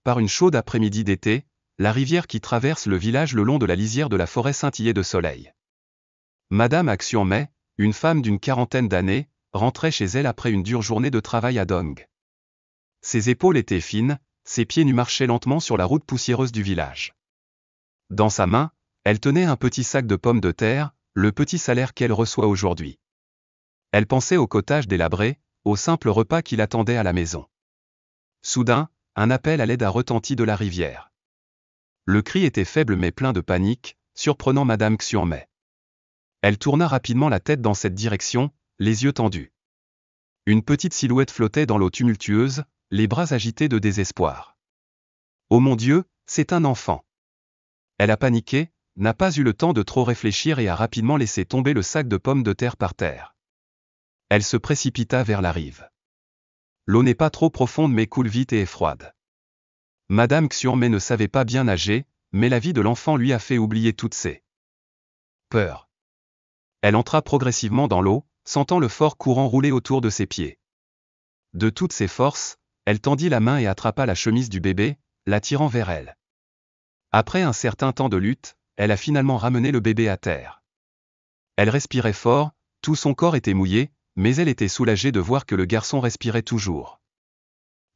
par une chaude après-midi d'été, la rivière qui traverse le village le long de la lisière de la forêt scintillait de soleil. Madame Axion-May, une femme d'une quarantaine d'années, rentrait chez elle après une dure journée de travail à Dong. Ses épaules étaient fines, ses pieds nus marchaient lentement sur la route poussiéreuse du village. Dans sa main, elle tenait un petit sac de pommes de terre, le petit salaire qu'elle reçoit aujourd'hui. Elle pensait au cottage délabré, au simple repas qui l'attendait à la maison. Soudain, un appel à l'aide a retenti de la rivière. Le cri était faible mais plein de panique, surprenant Madame Axion-May. Elle tourna rapidement la tête dans cette direction, les yeux tendus. Une petite silhouette flottait dans l'eau tumultueuse, les bras agités de désespoir. « Oh mon Dieu, c'est un enfant !» Elle a paniqué, n'a pas eu le temps de trop réfléchir et a rapidement laissé tomber le sac de pommes de terre par terre. Elle se précipita vers la rive. L'eau n'est pas trop profonde mais coule vite et est froide. Madame Axion-May ne savait pas bien nager, mais la vie de l'enfant lui a fait oublier toutes ses peurs. Elle entra progressivement dans l'eau, sentant le fort courant rouler autour de ses pieds. De toutes ses forces, elle tendit la main et attrapa la chemise du bébé, l'attirant vers elle. Après un certain temps de lutte, elle a finalement ramené le bébé à terre. Elle respirait fort, tout son corps était mouillé, mais elle était soulagée de voir que le garçon respirait toujours.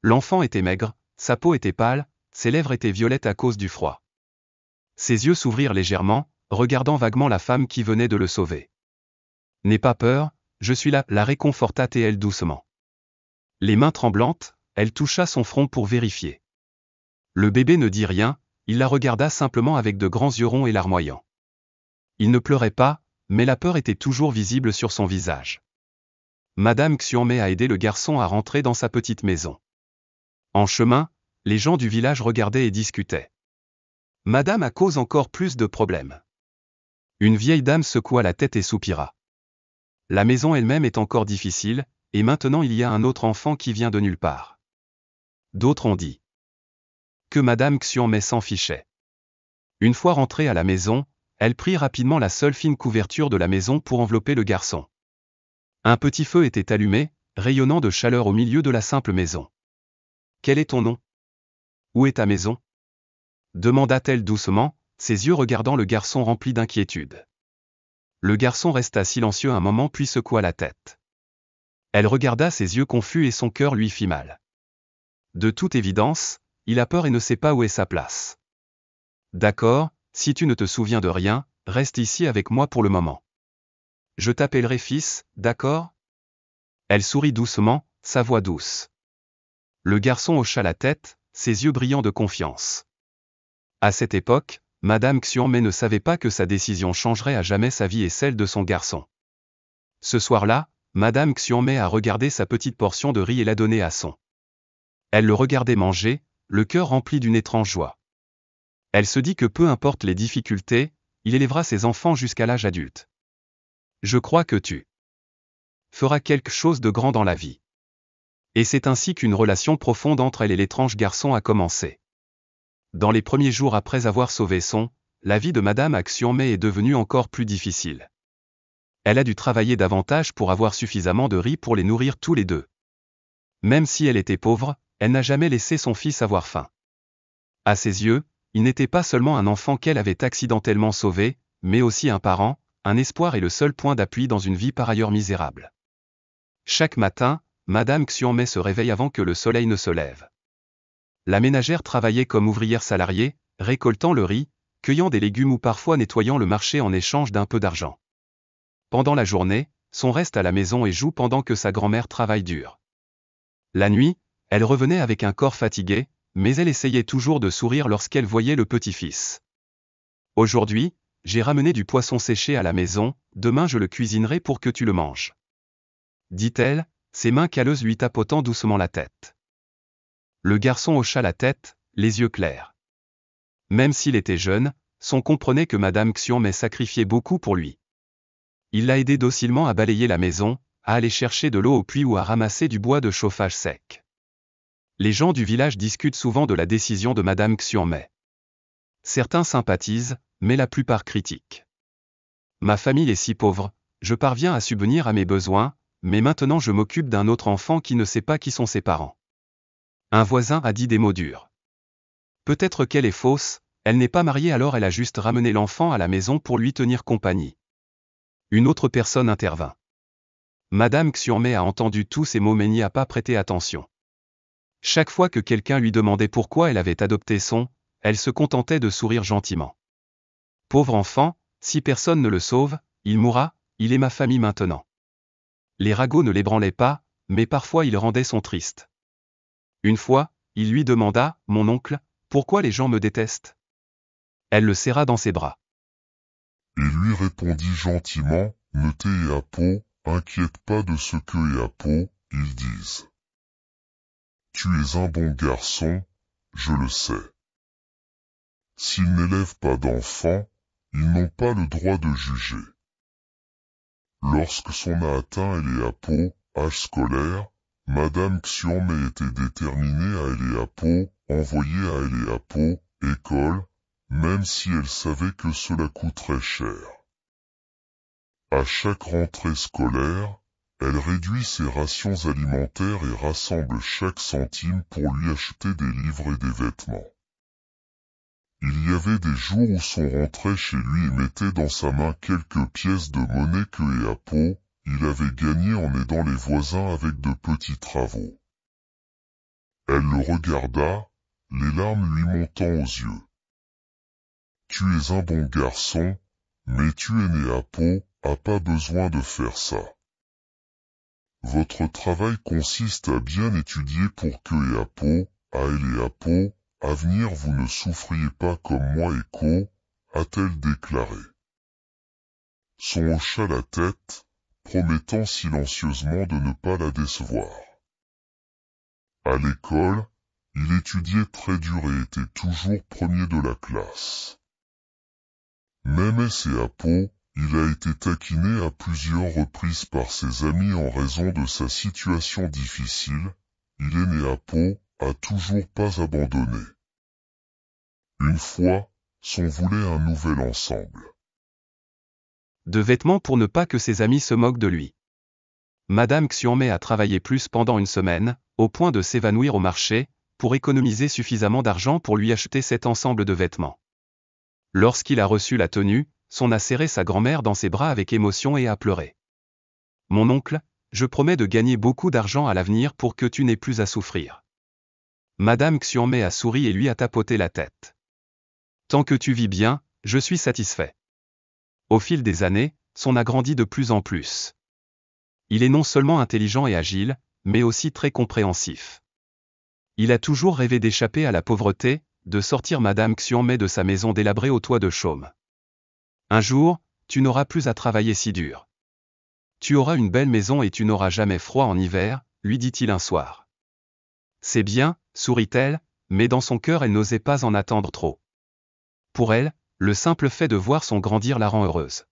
L'enfant était maigre, sa peau était pâle, ses lèvres étaient violettes à cause du froid. Ses yeux s'ouvrirent légèrement, regardant vaguement la femme qui venait de le sauver. « N'aie pas peur, je suis là », la réconforta-t-elle doucement. Les mains tremblantes, elle toucha son front pour vérifier. Le bébé ne dit rien, il la regarda simplement avec de grands yeux ronds et larmoyants. Il ne pleurait pas, mais la peur était toujours visible sur son visage. Madame Axion-May a aidé le garçon à rentrer dans sa petite maison. En chemin, les gens du village regardaient et discutaient. Madame a cause encore plus de problèmes. Une vieille dame secoua la tête et soupira. La maison elle-même est encore difficile, et maintenant il y a un autre enfant qui vient de nulle part. D'autres ont dit que Madame Axion-May s'en fichait. Une fois rentrée à la maison, elle prit rapidement la seule fine couverture de la maison pour envelopper le garçon. Un petit feu était allumé, rayonnant de chaleur au milieu de la simple maison. « Quel est ton nom ? Où est ta maison ?» demanda-t-elle doucement, ses yeux regardant le garçon rempli d'inquiétude. Le garçon resta silencieux un moment puis secoua la tête. Elle regarda ses yeux confus et son cœur lui fit mal. De toute évidence, il a peur et ne sait pas où est sa place. D'accord, si tu ne te souviens de rien, reste ici avec moi pour le moment. Je t'appellerai fils, d'accord ? Elle sourit doucement, sa voix douce. Le garçon hocha la tête, ses yeux brillants de confiance. À cette époque, Madame Axion-May ne savait pas que sa décision changerait à jamais sa vie et celle de son garçon. Ce soir-là, Madame Axion-May a regardé sa petite portion de riz et l'a donnée à son. Elle le regardait manger, le cœur rempli d'une étrange joie. Elle se dit que peu importe les difficultés, il élèvera ses enfants jusqu'à l'âge adulte. Je crois que tu feras quelque chose de grand dans la vie. Et c'est ainsi qu'une relation profonde entre elle et l'étrange garçon a commencé. Dans les premiers jours après avoir sauvé son, la vie de Madame Axion-May est devenue encore plus difficile. Elle a dû travailler davantage pour avoir suffisamment de riz pour les nourrir tous les deux. Même si elle était pauvre, elle n'a jamais laissé son fils avoir faim. À ses yeux, il n'était pas seulement un enfant qu'elle avait accidentellement sauvé, mais aussi un parent, un espoir et le seul point d'appui dans une vie par ailleurs misérable. Chaque matin, Madame Axion-May se réveille avant que le soleil ne se lève. La ménagère travaillait comme ouvrière salariée, récoltant le riz, cueillant des légumes ou parfois nettoyant le marché en échange d'un peu d'argent. Pendant la journée, son reste à la maison et joue pendant que sa grand-mère travaille dur. La nuit, elle revenait avec un corps fatigué, mais elle essayait toujours de sourire lorsqu'elle voyait le petit-fils. « Aujourd'hui, j'ai ramené du poisson séché à la maison, demain je le cuisinerai pour que tu le manges. » dit-elle, ses mains calleuses lui tapotant doucement la tête. Le garçon hocha la tête, les yeux clairs. Même s'il était jeune, son comprenait que Madame Axion-May sacrifiait beaucoup pour lui. Il l'a aidé docilement à balayer la maison, à aller chercher de l'eau au puits ou à ramasser du bois de chauffage sec. Les gens du village discutent souvent de la décision de Madame Axion-May. Certains sympathisent, mais la plupart critiquent. Ma famille est si pauvre, je parviens à subvenir à mes besoins, mais maintenant je m'occupe d'un autre enfant qui ne sait pas qui sont ses parents. Un voisin a dit des mots durs. Peut-être qu'elle est fausse, elle n'est pas mariée alors elle a juste ramené l'enfant à la maison pour lui tenir compagnie. Une autre personne intervint. Madame Xianmei a entendu tous ces mots mais n'y a pas prêté attention. Chaque fois que quelqu'un lui demandait pourquoi elle avait adopté son, elle se contentait de sourire gentiment. Pauvre enfant, si personne ne le sauve, il mourra, il est ma famille maintenant. Les ragots ne l'ébranlaient pas, mais parfois ils rendaient son triste. Une fois, il lui demanda, « Mon oncle, pourquoi les gens me détestent ?» Elle le serra dans ses bras. Et lui répondit gentiment, « Ne t'aie à peau, inquiète pas de ce que et à peau, ils disent. Tu es un bon garçon, je le sais. S'ils n'élèvent pas d'enfants, ils n'ont pas le droit de juger. Lorsque son a atteint Eleapo, âge scolaire, Madame Xianmei était déterminée à Eleapo, envoyer à Eleapo, école, même si elle savait que cela coûterait cher. À chaque rentrée scolaire, elle réduit ses rations alimentaires et rassemble chaque centime pour lui acheter des livres et des vêtements. Il y avait des jours où son rentrait chez lui et mettait dans sa main quelques pièces de monnaie que Eleapo, il avait gagnées en aidant les voisins avec de petits travaux. Elle le regarda, les larmes lui montant aux yeux. Tu es un bon garçon, mais tu es né à Pau, a pas besoin de faire ça. Votre travail consiste à bien étudier pour que Eleapo, à Eleapo, à venir vous ne souffriez pas comme moi et Co, a-t-elle déclaré. Son hocha la tête, promettant silencieusement de ne pas la décevoir. À l'école, il étudiait très dur et était toujours premier de la classe. Même et à Pau, il a été taquiné à plusieurs reprises par ses amis en raison de sa situation difficile, il est né à Pau, a toujours pas abandonné. Une fois, s'on voulait un nouvel ensemble. De vêtements pour ne pas que ses amis se moquent de lui. Madame Xianmei a travaillé plus pendant une semaine, au point de s'évanouir au marché, pour économiser suffisamment d'argent pour lui acheter cet ensemble de vêtements. Lorsqu'il a reçu la tenue, son a serré sa grand-mère dans ses bras avec émotion et a pleuré. « Mon oncle, je promets de gagner beaucoup d'argent à l'avenir pour que tu n'aies plus à souffrir. » Madame Xianmei a souri et lui a tapoté la tête. « Tant que tu vis bien, je suis satisfait. » Au fil des années, son a grandi de plus en plus. Il est non seulement intelligent et agile, mais aussi très compréhensif. Il a toujours rêvé d'échapper à la pauvreté, de sortir Madame Xianmei de sa maison délabrée au toit de chaume. Un jour, tu n'auras plus à travailler si dur. Tu auras une belle maison et tu n'auras jamais froid en hiver, lui dit-il un soir. C'est bien, sourit-elle, mais dans son cœur elle n'osait pas en attendre trop. Pour elle, le simple fait de voir son grandir la rend heureuse.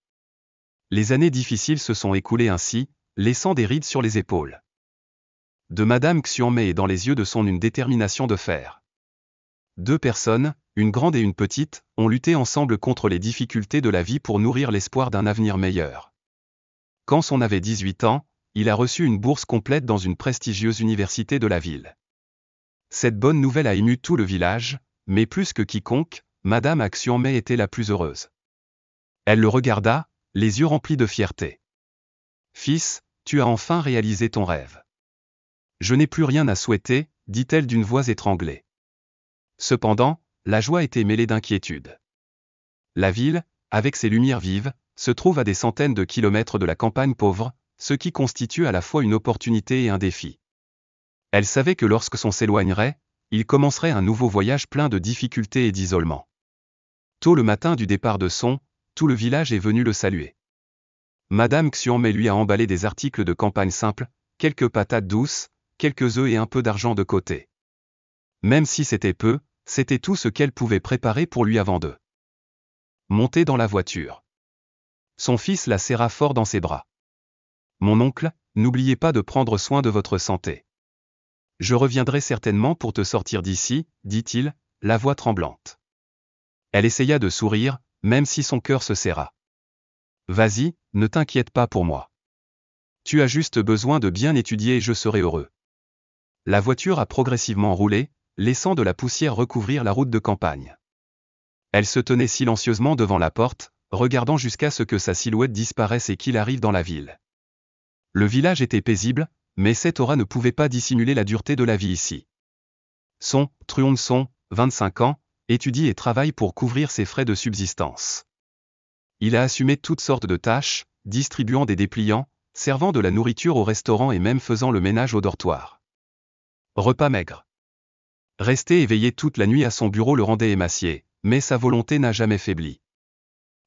Les années difficiles se sont écoulées ainsi, laissant des rides sur les épaules. De Madame Xianmei et dans les yeux de son une détermination de fer. Deux personnes, une grande et une petite, ont lutté ensemble contre les difficultés de la vie pour nourrir l'espoir d'un avenir meilleur. Quand son avait 18 ans, il a reçu une bourse complète dans une prestigieuse université de la ville. Cette bonne nouvelle a ému tout le village, mais plus que quiconque, Madame Xianmei était la plus heureuse. Elle le regarda, les yeux remplis de fierté. « Fils, tu as enfin réalisé ton rêve. »« Je n'ai plus rien à souhaiter, » dit-elle d'une voix étranglée. Cependant, la joie était mêlée d'inquiétude. La ville, avec ses lumières vives, se trouve à des centaines de kilomètres de la campagne pauvre, ce qui constitue à la fois une opportunité et un défi. Elle savait que lorsque son s'éloignerait, il commencerait un nouveau voyage plein de difficultés et d'isolement. Tôt le matin du départ de son, tout le village est venu le saluer. Madame Xianmei lui a emballé des articles de campagne simples, quelques patates douces, quelques œufs et un peu d'argent de côté. Même si c'était peu, c'était tout ce qu'elle pouvait préparer pour lui avant de monter dans la voiture. Son fils la serra fort dans ses bras. « Mon oncle, n'oubliez pas de prendre soin de votre santé. Je reviendrai certainement pour te sortir d'ici, dit-il, la voix tremblante. Elle essaya de sourire, même si son cœur se serra. Vas-y, ne t'inquiète pas pour moi. Tu as juste besoin de bien étudier et je serai heureux. La voiture a progressivement roulé, laissant de la poussière recouvrir la route de campagne. Elle se tenait silencieusement devant la porte, regardant jusqu'à ce que sa silhouette disparaisse et qu'il arrive dans la ville. Le village était paisible, mais cette aura ne pouvait pas dissimuler la dureté de la vie ici. Truongson, 25 ans, étudie et travaille pour couvrir ses frais de subsistance. Il a assumé toutes sortes de tâches, distribuant des dépliants, servant de la nourriture au restaurant et même faisant le ménage au dortoir. Repas maigre. Rester éveillé toute la nuit à son bureau le rendait émacié, mais sa volonté n'a jamais faibli.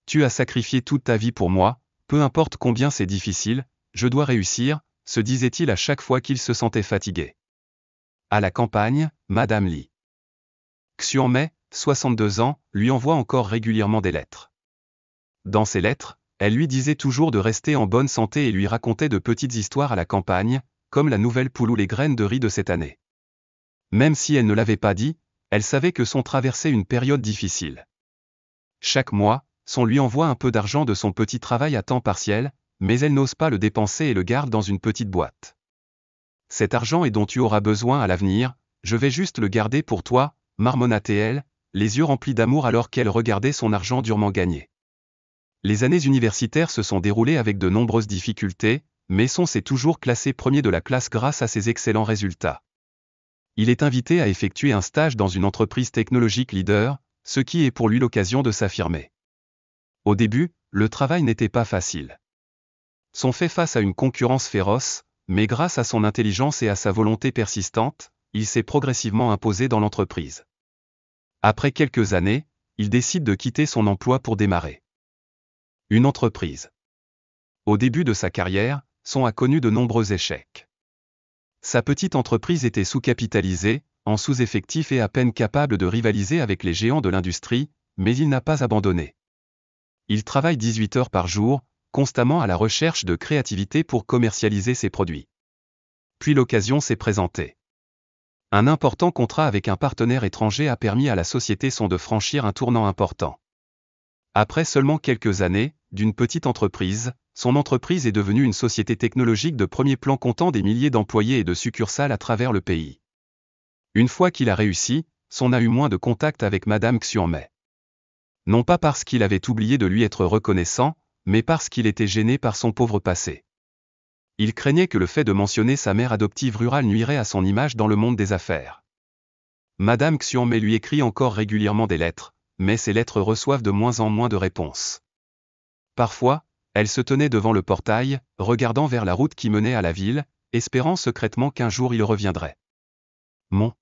Tu as sacrifié toute ta vie pour moi, peu importe combien c'est difficile, je dois réussir, se disait-il à chaque fois qu'il se sentait fatigué. À la campagne, Madame Lee Xiongmei, 62 ans, lui envoie encore régulièrement des lettres. Dans ces lettres, elle lui disait toujours de rester en bonne santé et lui racontait de petites histoires à la campagne, comme la nouvelle poule ou les graines de riz de cette année. Même si elle ne l'avait pas dit, elle savait que son traversait une période difficile. Chaque mois, son lui envoie un peu d'argent de son petit travail à temps partiel, mais elle n'ose pas le dépenser et le garde dans une petite boîte. Cet argent est dont tu auras besoin à l'avenir, je vais juste le garder pour toi, marmonnait-elle, les yeux remplis d'amour alors qu'elle regardait son argent durement gagné. Les années universitaires se sont déroulées avec de nombreuses difficultés, mais Son s'est toujours classé premier de la classe grâce à ses excellents résultats. Il est invité à effectuer un stage dans une entreprise technologique leader, ce qui est pour lui l'occasion de s'affirmer. Au début, le travail n'était pas facile. Son fait face à une concurrence féroce, mais grâce à son intelligence et à sa volonté persistante, il s'est progressivement imposé dans l'entreprise. Après quelques années, il décide de quitter son emploi pour démarrer une entreprise. Au début de sa carrière, Son a connu de nombreux échecs. Sa petite entreprise était sous-capitalisée, en sous-effectif et à peine capable de rivaliser avec les géants de l'industrie, mais il n'a pas abandonné. Il travaille 18 heures par jour, constamment à la recherche de créativité pour commercialiser ses produits. Puis l'occasion s'est présentée. Un important contrat avec un partenaire étranger a permis à la société Son de franchir un tournant important. Après seulement quelques années, d'une petite entreprise, son entreprise est devenue une société technologique de premier plan comptant des milliers d'employés et de succursales à travers le pays. Une fois qu'il a réussi, Son a eu moins de contact avec Madame Xiongmei. Non pas parce qu'il avait oublié de lui être reconnaissant, mais parce qu'il était gêné par son pauvre passé. Il craignait que le fait de mentionner sa mère adoptive rurale nuirait à son image dans le monde des affaires. Madame Xiongmei lui écrit encore régulièrement des lettres, mais ces lettres reçoivent de moins en moins de réponses. Parfois, elle se tenait devant le portail, regardant vers la route qui menait à la ville, espérant secrètement qu'un jour il reviendrait. Mon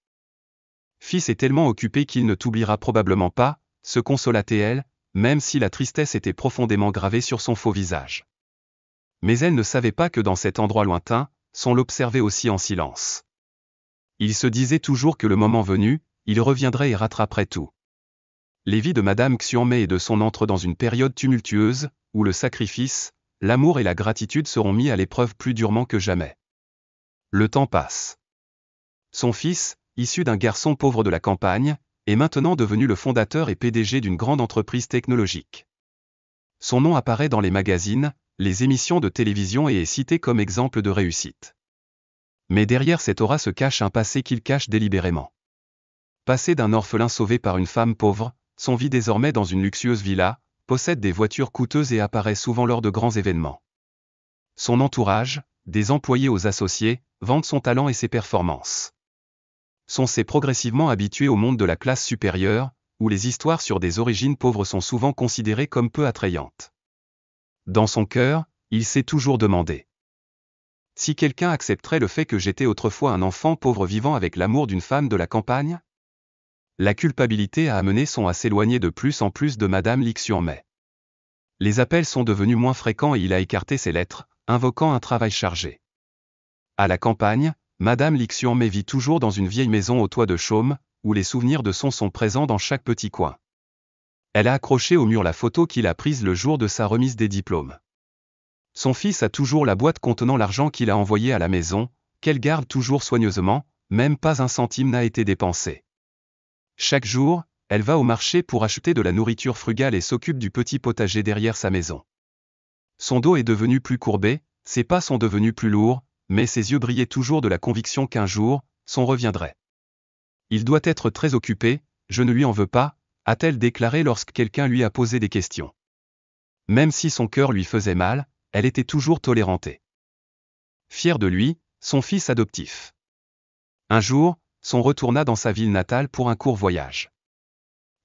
fils est tellement occupé qu'il ne t'oubliera probablement pas, se consola-t-elle, même si la tristesse était profondément gravée sur son faux visage. Mais elle ne savait pas que dans cet endroit lointain, Son l'observait aussi en silence. Il se disait toujours que le moment venu, il reviendrait et rattraperait tout. Les vies de Madame Xiongmei et de Son entrent dans une période tumultueuse, où le sacrifice, l'amour et la gratitude seront mis à l'épreuve plus durement que jamais. Le temps passe. Son fils, issu d'un garçon pauvre de la campagne, est maintenant devenu le fondateur et PDG d'une grande entreprise technologique. Son nom apparaît dans les magazines, les émissions de télévision et est cité comme exemple de réussite. Mais derrière cette aura se cache un passé qu'il cache délibérément. Passé d'un orphelin sauvé par une femme pauvre, Son vit désormais dans une luxueuse villa, possède des voitures coûteuses et apparaît souvent lors de grands événements. Son entourage, des employés aux associés, vendent son talent et ses performances. Son s'est progressivement habitué au monde de la classe supérieure, où les histoires sur des origines pauvres sont souvent considérées comme peu attrayantes. Dans son cœur, il s'est toujours demandé si quelqu'un accepterait le fait que j'étais autrefois un enfant pauvre vivant avec l'amour d'une femme de la campagne. La culpabilité a amené Son à s'éloigner de plus en plus de Madame Lee Xiongmei. Les appels sont devenus moins fréquents et il a écarté ses lettres, invoquant un travail chargé. À la campagne, Madame Lee Xiongmei vit toujours dans une vieille maison au toit de chaume, où les souvenirs de Son sont présents dans chaque petit coin. Elle a accroché au mur la photo qu'il a prise le jour de sa remise des diplômes. Son fils a toujours la boîte contenant l'argent qu'il a envoyé à la maison, qu'elle garde toujours soigneusement, même pas un centime n'a été dépensé. Chaque jour, elle va au marché pour acheter de la nourriture frugale et s'occupe du petit potager derrière sa maison. Son dos est devenu plus courbé, ses pas sont devenus plus lourds, mais ses yeux brillaient toujours de la conviction qu'un jour, Son reviendrait. Il doit être très occupé, je ne lui en veux pas, a-t-elle déclaré lorsque quelqu'un lui a posé des questions. Même si son cœur lui faisait mal, elle était toujours tolérante. Fière de lui, son fils adoptif. Un jour, Son retourna dans sa ville natale pour un court voyage.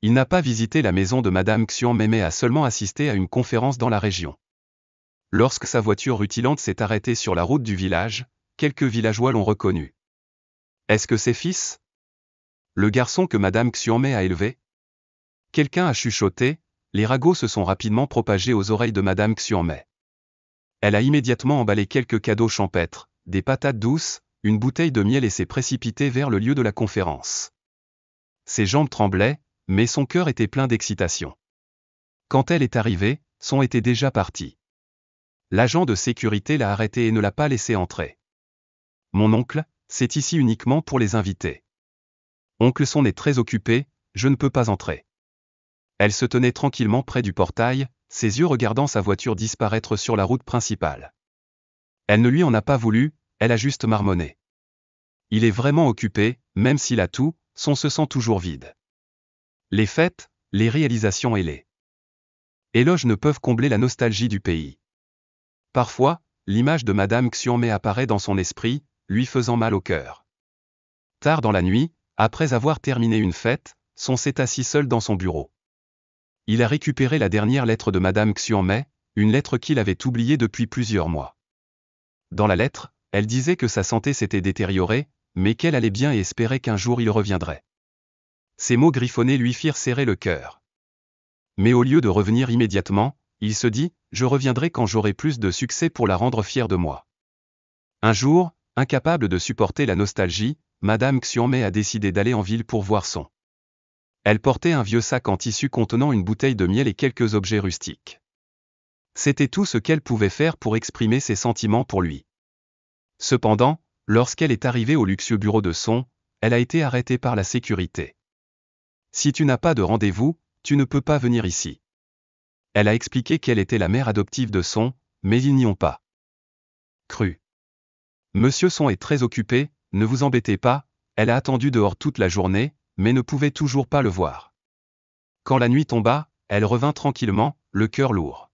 Il n'a pas visité la maison de Madame Xian mais a seulement assisté à une conférence dans la région. Lorsque sa voiture rutilante s'est arrêtée sur la route du village, quelques villageois l'ont reconnu. Est-ce que c'est fils? Le garçon que Madame Xian a élevé? Quelqu'un a chuchoté, les ragots se sont rapidement propagés aux oreilles de Madame Xian. Elle a immédiatement emballé quelques cadeaux champêtres, des patates douces, une bouteille de miel et s'est précipitée vers le lieu de la conférence. Ses jambes tremblaient, mais son cœur était plein d'excitation. Quand elle est arrivée, Son était déjà parti. L'agent de sécurité l'a arrêté et ne l'a pas laissé entrer. Mon oncle, c'est ici uniquement pour les invités. Oncle Son est très occupé, je ne peux pas entrer. Elle se tenait tranquillement près du portail, ses yeux regardant sa voiture disparaître sur la route principale. Elle ne lui en a pas voulu, elle a juste marmonné. Il est vraiment occupé, même s'il a tout, Son se sent toujours vide. Les fêtes, les réalisations et les éloges ne peuvent combler la nostalgie du pays. Parfois, l'image de Madame Xian apparaît dans son esprit, lui faisant mal au cœur. Tard dans la nuit, après avoir terminé une fête, Son s'est assis seul dans son bureau. Il a récupéré la dernière lettre de Madame Xian, une lettre qu'il avait oubliée depuis plusieurs mois. Dans la lettre, elle disait que sa santé s'était détériorée, mais qu'elle allait bien et espérait qu'un jour il reviendrait. Ces mots griffonnés lui firent serrer le cœur. Mais au lieu de revenir immédiatement, il se dit « Je reviendrai quand j'aurai plus de succès pour la rendre fière de moi ». Un jour, incapable de supporter la nostalgie, Madame Xian a décidé d'aller en ville pour voir Son. Elle portait un vieux sac en tissu contenant une bouteille de miel et quelques objets rustiques. C'était tout ce qu'elle pouvait faire pour exprimer ses sentiments pour lui. Cependant, lorsqu'elle est arrivée au luxueux bureau de Son, elle a été arrêtée par la sécurité. « Si tu n'as pas de rendez-vous, tu ne peux pas venir ici. » Elle a expliqué qu'elle était la mère adoptive de Son, mais ils n'y ont pas cru. Monsieur Son est très occupé, ne vous embêtez pas, elle a attendu dehors toute la journée, mais ne pouvait toujours pas le voir. Quand la nuit tomba, elle revint tranquillement, le cœur lourd.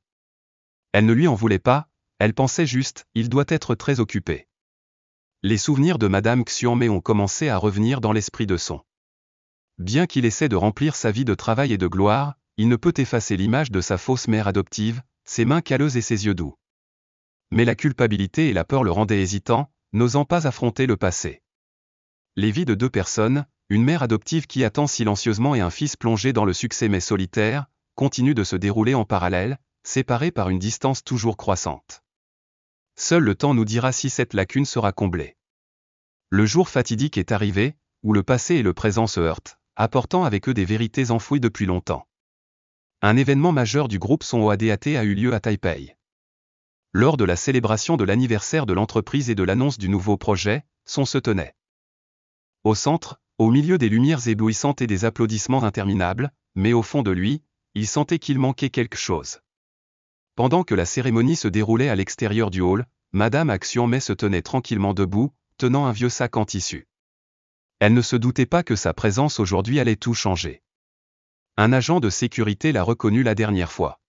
Elle ne lui en voulait pas, elle pensait juste, il doit être très occupé. Les souvenirs de Madame Xian ont commencé à revenir dans l'esprit de Son. Bien qu'il essaie de remplir sa vie de travail et de gloire, il ne peut effacer l'image de sa fausse mère adoptive, ses mains calleuses et ses yeux doux. Mais la culpabilité et la peur le rendaient hésitant, n'osant pas affronter le passé. Les vies de deux personnes, une mère adoptive qui attend silencieusement et un fils plongé dans le succès mais solitaire, continuent de se dérouler en parallèle, séparés par une distance toujours croissante. Seul le temps nous dira si cette lacune sera comblée. Le jour fatidique est arrivé, où le passé et le présent se heurtent, apportant avec eux des vérités enfouies depuis longtemps. Un événement majeur du groupe Son OADAT a eu lieu à Taipei. Lors de la célébration de l'anniversaire de l'entreprise et de l'annonce du nouveau projet, Son se tenait. Au centre, au milieu des lumières éblouissantes et des applaudissements interminables, mais au fond de lui, il sentait qu'il manquait quelque chose. Pendant que la cérémonie se déroulait à l'extérieur du hall, Madame Xian se tenait tranquillement debout, tenant un vieux sac en tissu. Elle ne se doutait pas que sa présence aujourd'hui allait tout changer. Un agent de sécurité l'a reconnu la dernière fois.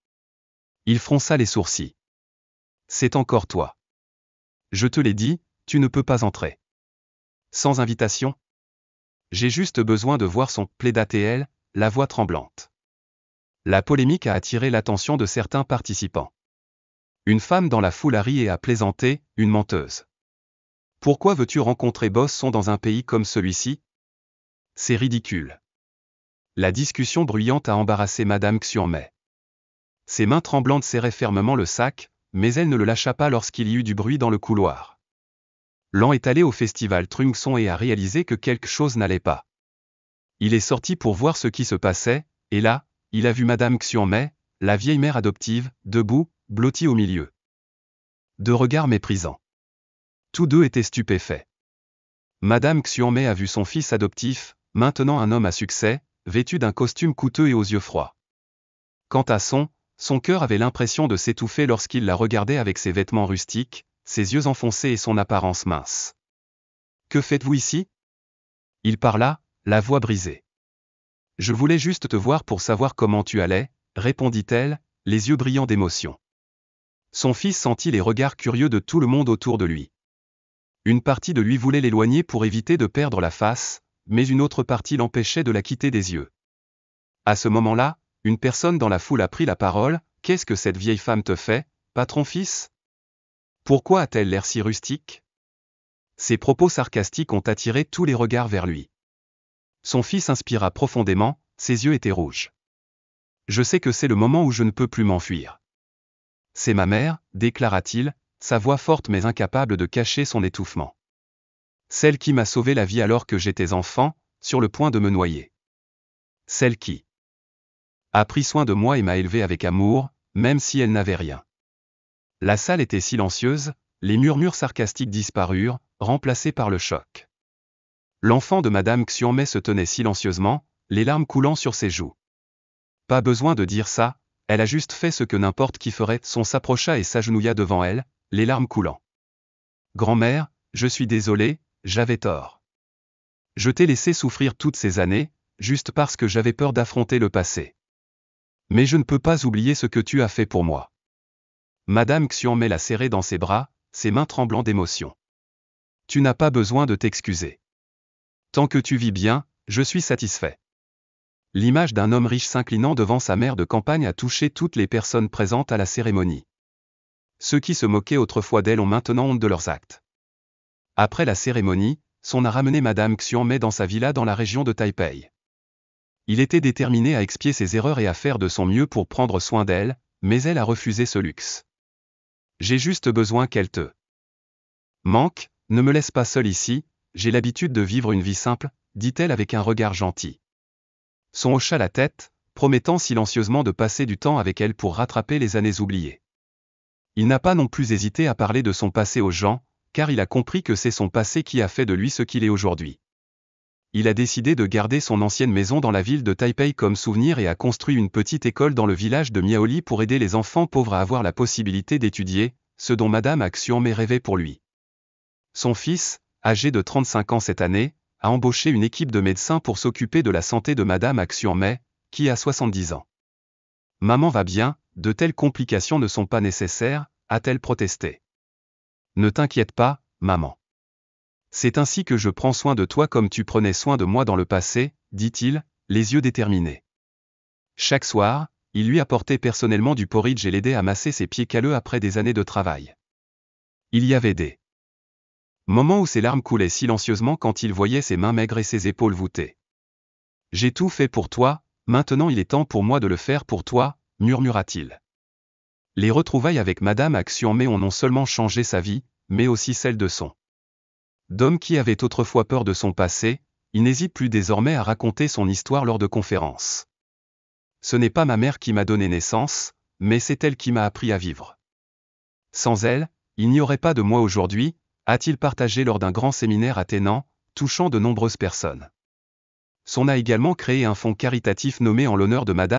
Il fronça les sourcils. « C'est encore toi. Je te l'ai dit, tu ne peux pas entrer. » Sans invitation? J'ai juste besoin de voir Son, plaida-t-elle, la voix tremblante. La polémique a attiré l'attention de certains participants. Une femme dans la foule a ri et a plaisanté, une menteuse. Pourquoi veux-tu rencontrer Boss Son dans un pays comme celui-ci? C'est ridicule. La discussion bruyante a embarrassé Madame Xian. Ses mains tremblantes serraient fermement le sac, mais elle ne le lâcha pas lorsqu'il y eut du bruit dans le couloir. Lan est allé au festival Trung Son et a réalisé que quelque chose n'allait pas. Il est sorti pour voir ce qui se passait, et là, il a vu Madame Xian, la vieille mère adoptive, debout, blottie au milieu. De regards méprisants. Tous deux étaient stupéfaits. Madame Xian a vu son fils adoptif, maintenant un homme à succès, vêtu d'un costume coûteux et aux yeux froids. Quant à son cœur avait l'impression de s'étouffer lorsqu'il la regardait avec ses vêtements rustiques, ses yeux enfoncés et son apparence mince. « Que faites-vous ici ?» Il parla, la voix brisée. Je voulais juste te voir pour savoir comment tu allais, répondit-elle, les yeux brillants d'émotion. Son fils sentit les regards curieux de tout le monde autour de lui. Une partie de lui voulait l'éloigner pour éviter de perdre la face, mais une autre partie l'empêchait de la quitter des yeux. À ce moment-là, une personne dans la foule a pris la parole. « Qu'est-ce que cette vieille femme te fait, patron-fils ? Pourquoi a-t-elle l'air si rustique ?» Ces propos sarcastiques ont attiré tous les regards vers lui. Son fils inspira profondément, ses yeux étaient rouges. « Je sais que c'est le moment où je ne peux plus m'enfuir. C'est ma mère, déclara-t-il, sa voix forte mais incapable de cacher son étouffement. Celle qui m'a sauvé la vie alors que j'étais enfant, sur le point de me noyer. Celle qui a pris soin de moi et m'a élevé avec amour, même si elle n'avait rien. » La salle était silencieuse, les murmures sarcastiques disparurent, remplacés par le choc. L'enfant de Madame Xianmei se tenait silencieusement, les larmes coulant sur ses joues. Pas besoin de dire ça, elle a juste fait ce que n'importe qui ferait. Son s'approcha et s'agenouilla devant elle, les larmes coulant. Grand-mère, je suis désolé, j'avais tort. Je t'ai laissé souffrir toutes ces années, juste parce que j'avais peur d'affronter le passé. Mais je ne peux pas oublier ce que tu as fait pour moi. Madame Xianmei la serrait dans ses bras, ses mains tremblant d'émotion. Tu n'as pas besoin de t'excuser. Tant que tu vis bien, je suis satisfait. L'image d'un homme riche s'inclinant devant sa mère de campagne a touché toutes les personnes présentes à la cérémonie. Ceux qui se moquaient autrefois d'elle ont maintenant honte de leurs actes. Après la cérémonie, Son a ramené Madame Xianmei dans sa villa dans la région de Taipei. Il était déterminé à expier ses erreurs et à faire de son mieux pour prendre soin d'elle, mais elle a refusé ce luxe. J'ai juste besoin qu'elle te manque, ne me laisse pas seul ici, j'ai l'habitude de vivre une vie simple, dit-elle avec un regard gentil. Son hocha la tête, promettant silencieusement de passer du temps avec elle pour rattraper les années oubliées. Il n'a pas non plus hésité à parler de son passé aux gens, car il a compris que c'est son passé qui a fait de lui ce qu'il est aujourd'hui. Il a décidé de garder son ancienne maison dans la ville de Taipei comme souvenir et a construit une petite école dans le village de Miaoli pour aider les enfants pauvres à avoir la possibilité d'étudier, ce dont Madame Xianmei rêvait pour lui. Son fils, âgé de 35 ans cette année, a embauché une équipe de médecins pour s'occuper de la santé de Madame Xianmei, qui a 70 ans. « Maman va bien, de telles complications ne sont pas nécessaires », a-t-elle protesté. « Ne t'inquiète pas, maman. C'est ainsi que je prends soin de toi comme tu prenais soin de moi dans le passé, dit-il, les yeux déterminés. Chaque soir, il lui apportait personnellement du porridge et l'aidait à masser ses pieds calleux après des années de travail. Il y avait des moments où ses larmes coulaient silencieusement quand il voyait ses mains maigres et ses épaules voûtées. « J'ai tout fait pour toi, maintenant il est temps pour moi de le faire pour toi, murmura-t-il. Les retrouvailles avec Madame Xianmei ont non seulement changé sa vie, mais aussi celle de son d'homme qui avait autrefois peur de son passé, il n'hésite plus désormais à raconter son histoire lors de conférences. Ce n'est pas ma mère qui m'a donné naissance, mais c'est elle qui m'a appris à vivre. Sans elle, il n'y aurait pas de moi aujourd'hui, a-t-il partagé lors d'un grand séminaire attenant, touchant de nombreuses personnes. Son a également créé un fonds caritatif nommé en l'honneur de Madame